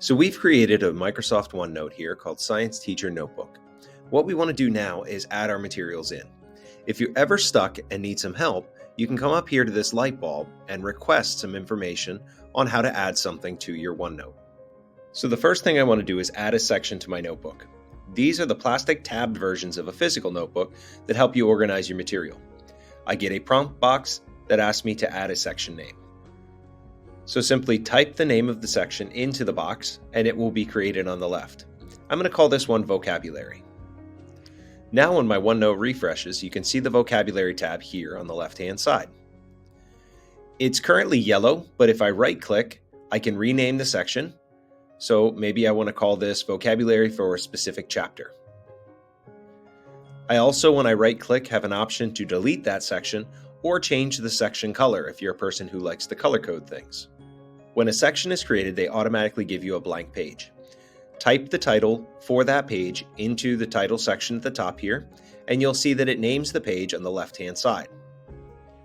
So we've created a Microsoft OneNote here called Science Teacher Notebook. What we want to do now is add our materials in. If you're ever stuck and need some help, you can come up here to this light bulb and request some information on how to add something to your OneNote. So the first thing I want to do is add a section to my notebook. These are the plastic tabbed versions of a physical notebook that help you organize your material. I get a prompt box that asks me to add a section name. So simply type the name of the section into the box and it will be created on the left. I'm going to call this one Vocabulary. Now when my OneNote refreshes, you can see the Vocabulary tab here on the left-hand side. It's currently yellow, but if I right-click, I can rename the section. So maybe I want to call this Vocabulary for a specific chapter. I also, when I right-click, have an option to delete that section or change the section color if you're a person who likes to color code things. When a section is created, they automatically give you a blank page. Type the title for that page into the title section at the top here, and you'll see that it names the page on the left-hand side.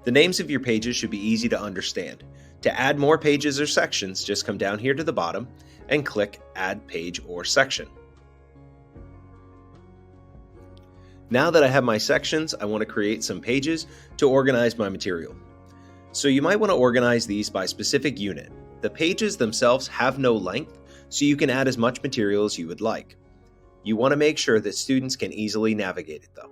The names of your pages should be easy to understand. To add more pages or sections, just come down here to the bottom and click Add Page or Section. Now that I have my sections, I want to create some pages to organize my material. So you might want to organize these by specific unit. The pages themselves have no length, so you can add as much material as you would like. You want to make sure that students can easily navigate it though.